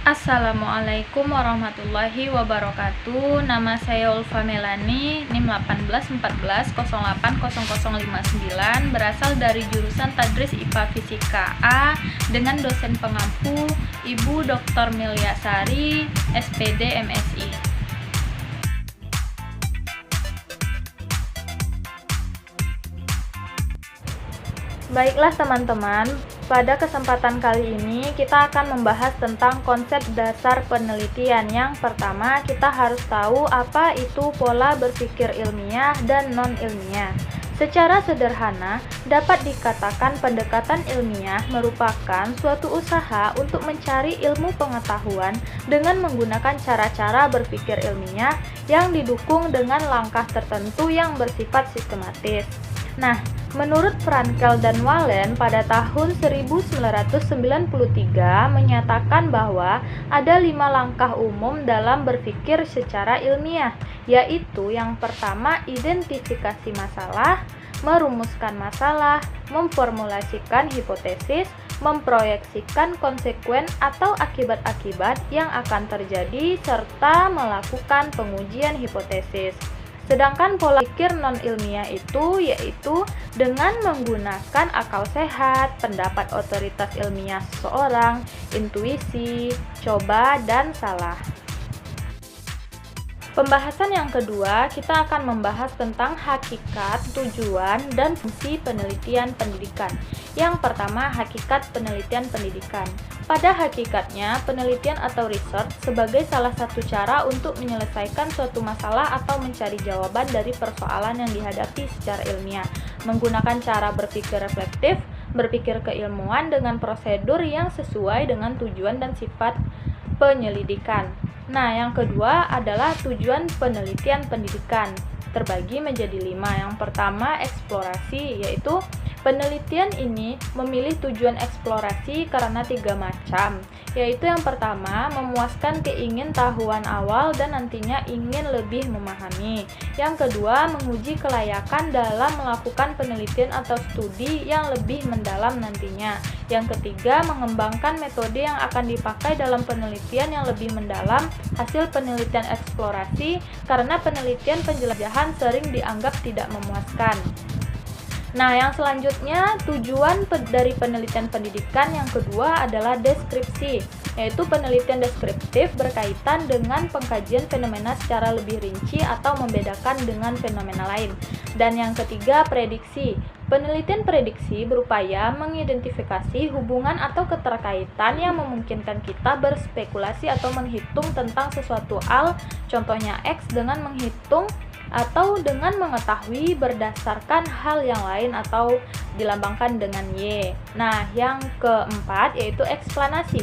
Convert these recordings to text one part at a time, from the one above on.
Assalamualaikum warahmatullahi wabarakatuh. Nama saya Ulfa Melani, NIM 1814080059, berasal dari jurusan Tadris IPA Fisika A dengan dosen pengampu Ibu Dr. Milyasari, SPD MSI. Baiklah teman-teman, pada kesempatan kali ini kita akan membahas tentang konsep dasar penelitian. Yang pertama, kita harus tahu apa itu pola berpikir ilmiah dan non-ilmiah. Secara sederhana, dapat dikatakan pendekatan ilmiah merupakan suatu usaha untuk mencari ilmu pengetahuan dengan menggunakan cara-cara berpikir ilmiah yang didukung dengan langkah tertentu yang bersifat sistematis. Nah, menurut Frankel dan Wallen pada tahun 1993 menyatakan bahwa ada 5 langkah umum dalam berpikir secara ilmiah, yaitu yang pertama identifikasi masalah, merumuskan masalah, memformulasikan hipotesis, memproyeksikan konsekuen atau akibat-akibat yang akan terjadi, serta melakukan pengujian hipotesis. Sedangkan pola pikir non-ilmiah itu yaitu dengan menggunakan akal sehat, pendapat otoritas ilmiah seseorang, intuisi, coba, dan salah. Pembahasan yang kedua, kita akan membahas tentang hakikat, tujuan, dan fungsi penelitian pendidikan. Yang pertama, hakikat penelitian pendidikan. Pada hakikatnya, penelitian atau research sebagai salah satu cara untuk menyelesaikan suatu masalah atau mencari jawaban dari persoalan yang dihadapi secara ilmiah, menggunakan cara berpikir reflektif, berpikir keilmuan dengan prosedur yang sesuai dengan tujuan dan sifat penyelidikan. Nah, yang kedua adalah tujuan penelitian pendidikan, terbagi menjadi 5. Yang pertama, eksplorasi, yaitu penelitian ini memilih tujuan eksplorasi karena 3 macam, yaitu yang pertama, memuaskan keingintahuan awal dan nantinya ingin lebih memahami. Yang kedua, menguji kelayakan dalam melakukan penelitian atau studi yang lebih mendalam nantinya. Yang ketiga, mengembangkan metode yang akan dipakai dalam penelitian yang lebih mendalam hasil penelitian eksplorasi karena penelitian penjelajahan sering dianggap tidak memuaskan. Nah, yang selanjutnya, tujuan dari penelitian pendidikan yang kedua adalah deskripsi, yaitu penelitian deskriptif berkaitan dengan pengkajian fenomena secara lebih rinci atau membedakan dengan fenomena lain. Dan yang ketiga, prediksi. Penelitian prediksi berupaya mengidentifikasi hubungan atau keterkaitan yang memungkinkan kita berspekulasi atau menghitung tentang sesuatu hal, contohnya X, dengan menghitung atau dengan mengetahui berdasarkan hal yang lain atau dilambangkan dengan Y. Nah, yang keempat yaitu eksplanasi.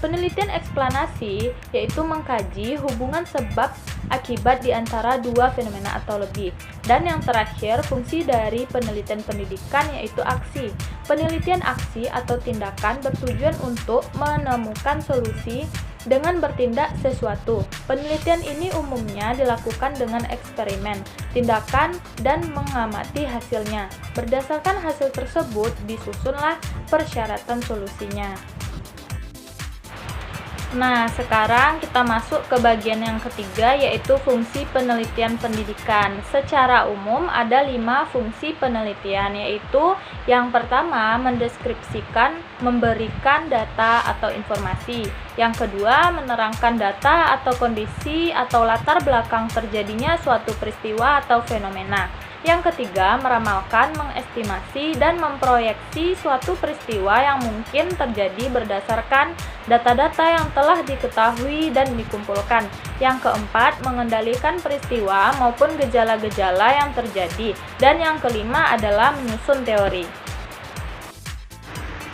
Penelitian eksplanasi yaitu mengkaji hubungan sebab akibat di antara 2 fenomena atau lebih. Dan yang terakhir, fungsi dari penelitian pendidikan yaitu aksi. Penelitian aksi atau tindakan bertujuan untuk menemukan solusi dengan bertindak sesuatu. Penelitian ini umumnya dilakukan dengan eksperimen, tindakan, dan mengamati hasilnya. Berdasarkan hasil tersebut, disusunlah persyaratan solusinya. Nah, sekarang kita masuk ke bagian yang ketiga, yaitu fungsi penelitian pendidikan. Secara umum ada 5 fungsi penelitian, yaitu yang pertama, mendeskripsikan, memberikan data atau informasi. Yang kedua, menerangkan data atau kondisi atau latar belakang terjadinya suatu peristiwa atau fenomena. Yang ketiga, meramalkan, mengestimasi, dan memproyeksi suatu peristiwa yang mungkin terjadi berdasarkan data-data yang telah diketahui dan dikumpulkan. Yang keempat, mengendalikan peristiwa maupun gejala-gejala yang terjadi. Dan yang kelima adalah menyusun teori.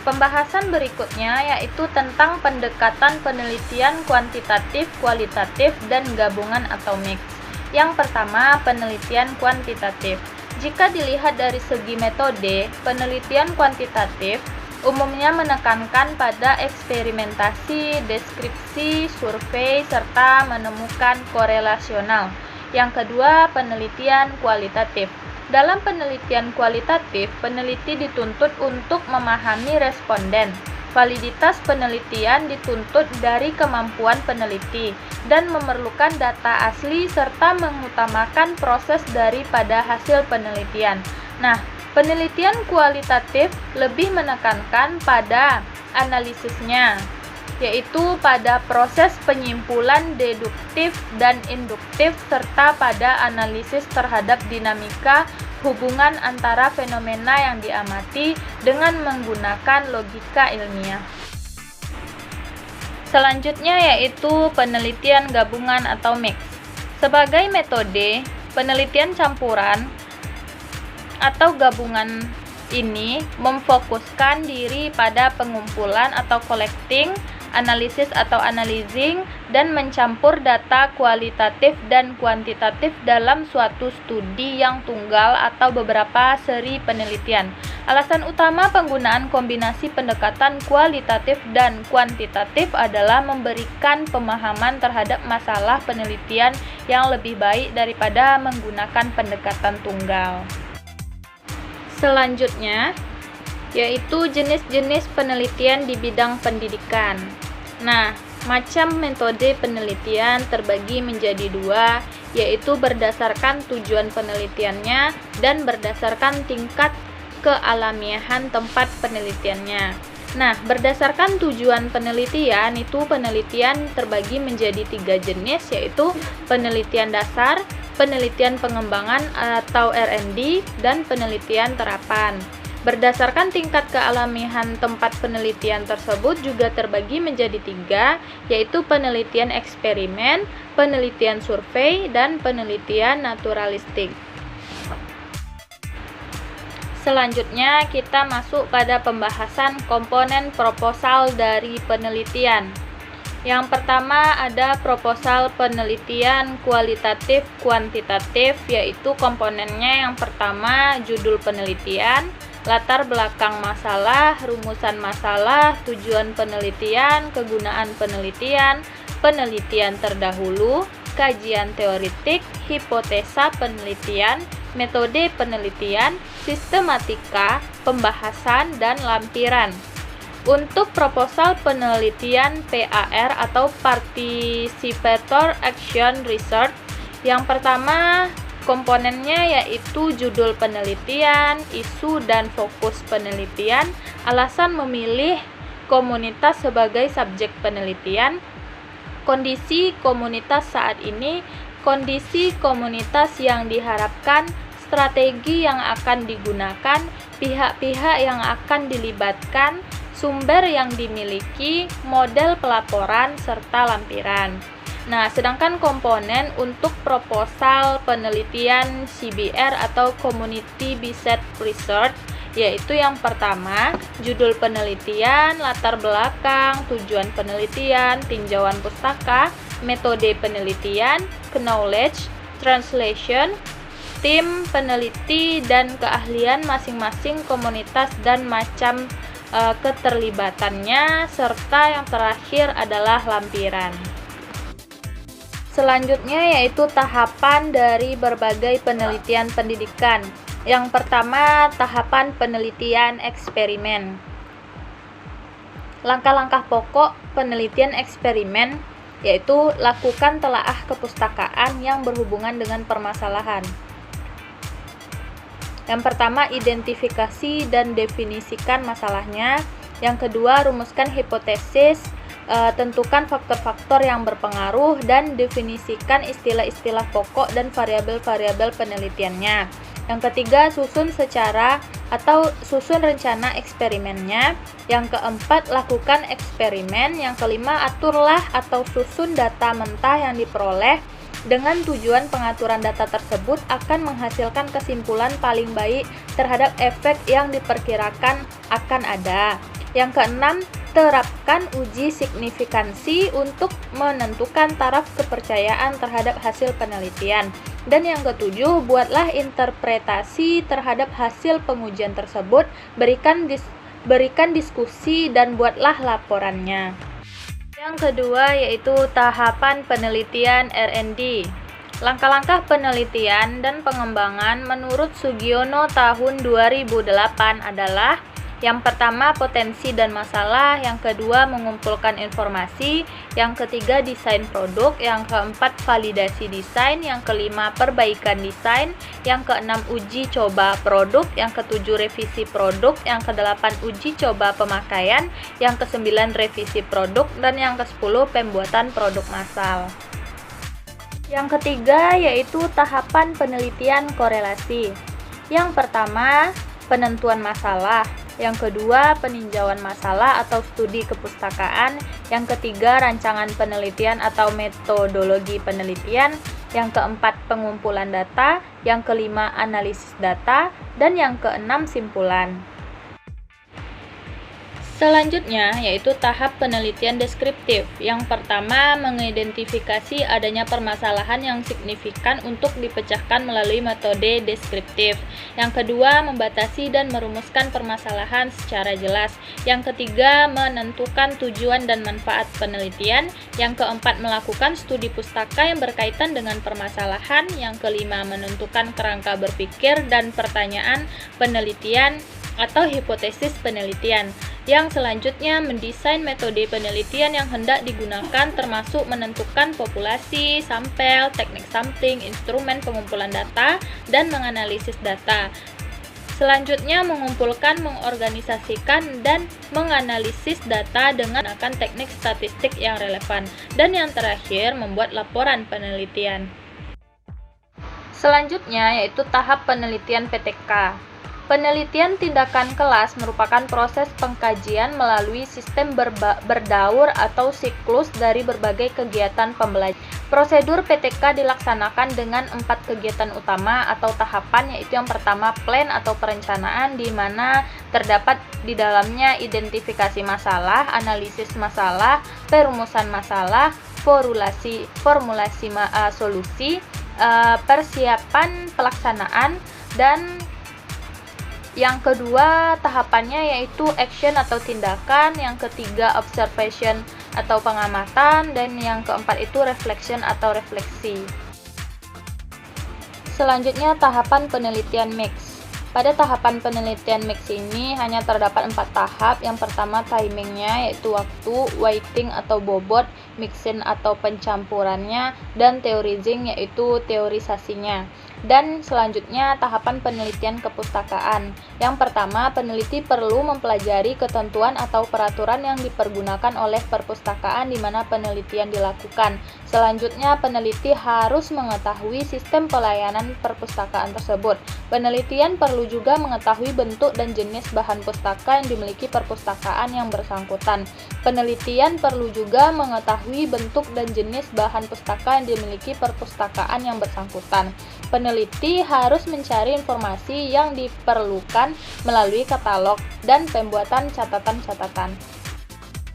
Pembahasan berikutnya yaitu tentang pendekatan penelitian kuantitatif, kualitatif, dan gabungan atau mix. Yang pertama, penelitian kuantitatif. Jika dilihat dari segi metode, penelitian kuantitatif umumnya menekankan pada eksperimentasi, deskripsi, survei, serta menemukan korelasional. Yang kedua, penelitian kualitatif. Dalam penelitian kualitatif, peneliti dituntut untuk memahami responden, Validitas penelitian dituntut dari kemampuan peneliti dan memerlukan data asli serta mengutamakan proses daripada hasil penelitian. Nah, penelitian kualitatif lebih menekankan pada analisisnya, yaitu pada proses penyimpulan deduktif dan induktif serta pada analisis terhadap dinamika hubungan antara fenomena yang diamati dengan menggunakan logika ilmiah. Selanjutnya yaitu penelitian gabungan atau mix. Sebagai metode, penelitian campuran atau gabungan ini memfokuskan diri pada pengumpulan atau collecting, analisis atau analyzing, dan mencampur data kualitatif dan kuantitatif dalam suatu studi yang tunggal atau beberapa seri penelitian. Alasan utama penggunaan kombinasi pendekatan kualitatif dan kuantitatif adalah memberikan pemahaman terhadap masalah penelitian yang lebih baik daripada menggunakan pendekatan tunggal. Selanjutnya, yaitu jenis-jenis penelitian di bidang pendidikan. Nah, macam metode penelitian terbagi menjadi dua, yaitu berdasarkan tujuan penelitiannya dan berdasarkan tingkat kealamiahan tempat penelitiannya. Nah, berdasarkan tujuan penelitian itu penelitian terbagi menjadi 3 jenis, yaitu penelitian dasar, penelitian pengembangan atau R&D, dan penelitian terapan. Berdasarkan tingkat kealamiahan tempat penelitian tersebut juga terbagi menjadi 3, yaitu penelitian eksperimen, penelitian survei, dan penelitian naturalistik. Selanjutnya kita masuk pada pembahasan komponen proposal dari penelitian. Yang pertama ada proposal penelitian kualitatif kuantitatif, yaitu komponennya yang pertama judul penelitian, latar belakang masalah, rumusan masalah, tujuan penelitian, kegunaan penelitian, penelitian terdahulu, kajian teoretik, hipotesa penelitian, metode penelitian, sistematika, pembahasan, dan lampiran. Untuk proposal penelitian PAR atau Participator Action Research, yang pertama komponennya yaitu judul penelitian, isu dan fokus penelitian, alasan memilih komunitas sebagai subjek penelitian, kondisi komunitas saat ini, kondisi komunitas yang diharapkan, strategi yang akan digunakan, pihak-pihak yang akan dilibatkan, sumber yang dimiliki, model pelaporan, serta lampiran. Nah, sedangkan komponen untuk proposal penelitian CBR atau Community Based Research, yaitu yang pertama, judul penelitian, latar belakang, tujuan penelitian, tinjauan pustaka, metode penelitian, knowledge, translation, tim peneliti, dan keahlian masing-masing komunitas dan macam keterlibatannya, serta yang terakhir adalah lampiran. Selanjutnya yaitu tahapan dari berbagai penelitian pendidikan. Yang pertama, tahapan penelitian eksperimen. Langkah-langkah pokok penelitian eksperimen yaitu lakukan telaah kepustakaan yang berhubungan dengan permasalahan. Yang pertama, identifikasi dan definisikan masalahnya. Yang kedua, rumuskan hipotesis, tentukan faktor-faktor yang berpengaruh, dan definisikan istilah-istilah pokok dan variabel-variabel penelitiannya. Yang ketiga, susun rencana eksperimennya. Yang keempat, lakukan eksperimen. Yang kelima, aturlah atau susun data mentah yang diperoleh dengan tujuan pengaturan data tersebut akan menghasilkan kesimpulan paling baik terhadap efek yang diperkirakan akan ada. Yang keenam, terapkan uji signifikansi untuk menentukan taraf kepercayaan terhadap hasil penelitian. Dan yang ketujuh, buatlah interpretasi terhadap hasil pengujian tersebut, berikan diskusi, dan buatlah laporannya. Yang kedua yaitu tahapan penelitian R&D. Langkah-langkah penelitian dan pengembangan menurut Sugiono tahun 2008 adalah Yang pertama, potensi dan masalah. Yang kedua, mengumpulkan informasi. Yang ketiga, desain produk. Yang keempat, validasi desain. Yang kelima, perbaikan desain. Yang keenam, uji coba produk. Yang ketujuh, revisi produk. Yang kedelapan, uji coba pemakaian. Yang kesembilan, revisi produk. Dan yang kesepuluh, pembuatan produk massal. Yang ketiga yaitu tahapan penelitian korelasi. Yang pertama, penentuan masalah. Yang kedua, peninjauan masalah atau studi kepustakaan. Yang ketiga, rancangan penelitian atau metodologi penelitian. Yang keempat, pengumpulan data. Yang kelima, analisis data. Dan yang keenam, simpulan. Selanjutnya yaitu tahap penelitian deskriptif. Yang pertama, mengidentifikasi adanya permasalahan yang signifikan untuk dipecahkan melalui metode deskriptif. Yang kedua, membatasi dan merumuskan permasalahan secara jelas. Yang ketiga, menentukan tujuan dan manfaat penelitian. Yang keempat, melakukan studi pustaka yang berkaitan dengan permasalahan. Yang kelima, menentukan kerangka berpikir dan pertanyaan penelitian atau hipotesis penelitian. Yang selanjutnya, mendesain metode penelitian yang hendak digunakan termasuk menentukan populasi, sampel, teknik sampling, instrumen pengumpulan data, dan menganalisis data. Selanjutnya, mengumpulkan, mengorganisasikan, dan menganalisis data dengan menggunakan teknik statistik yang relevan. Dan yang terakhir, membuat laporan penelitian. Selanjutnya yaitu tahap penelitian PTK. Penelitian tindakan kelas merupakan proses pengkajian melalui sistem berdaur atau siklus dari berbagai kegiatan pembelajaran. Prosedur PTK dilaksanakan dengan 4 kegiatan utama atau tahapan, yaitu yang pertama plan atau perencanaan, di mana terdapat di dalamnya identifikasi masalah, analisis masalah, perumusan masalah, formulasi solusi, persiapan pelaksanaan, dan yang kedua tahapannya yaitu action atau tindakan, yang ketiga observation atau pengamatan, dan yang keempat itu reflection atau refleksi. Selanjutnya tahapan penelitian mix. Pada tahapan penelitian mix ini hanya terdapat 4 tahap. Yang pertama timingnya yaitu waktu, weighting atau bobot, mixing atau pencampurannya, dan theorizing yaitu teorisasinya. Dan selanjutnya tahapan penelitian kepustakaan. Yang pertama, peneliti perlu mempelajari ketentuan atau peraturan yang dipergunakan oleh perpustakaan di mana penelitian dilakukan. Selanjutnya, peneliti harus mengetahui sistem pelayanan perpustakaan tersebut. Penelitian perlu juga mengetahui bentuk dan jenis bahan pustaka yang dimiliki perpustakaan yang bersangkutan. Penelitian perlu juga mengetahui bentuk dan jenis bahan pustaka yang dimiliki perpustakaan yang bersangkutan. Peneliti harus mencari informasi yang diperlukan melalui katalog dan pembuatan catatan-catatan.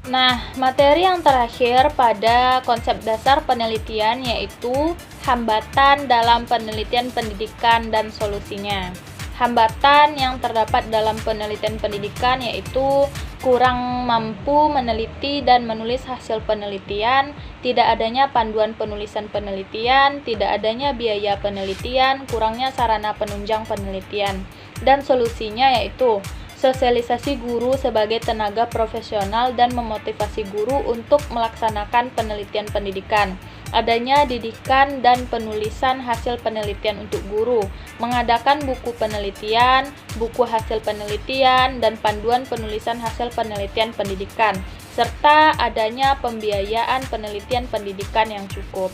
Nah, materi yang terakhir pada konsep dasar penelitian yaitu hambatan dalam penelitian pendidikan dan solusinya. Hambatan yang terdapat dalam penelitian pendidikan yaitu kurang mampu meneliti dan menulis hasil penelitian, tidak adanya panduan penulisan penelitian, tidak adanya biaya penelitian, kurangnya sarana penunjang penelitian. Dan solusinya yaitu sosialisasi guru sebagai tenaga profesional dan memotivasi guru untuk melaksanakan penelitian pendidikan. Adanya didikan dan penulisan hasil penelitian untuk guru, mengadakan buku penelitian, buku hasil penelitian, dan panduan penulisan hasil penelitian pendidikan, serta adanya pembiayaan penelitian pendidikan yang cukup.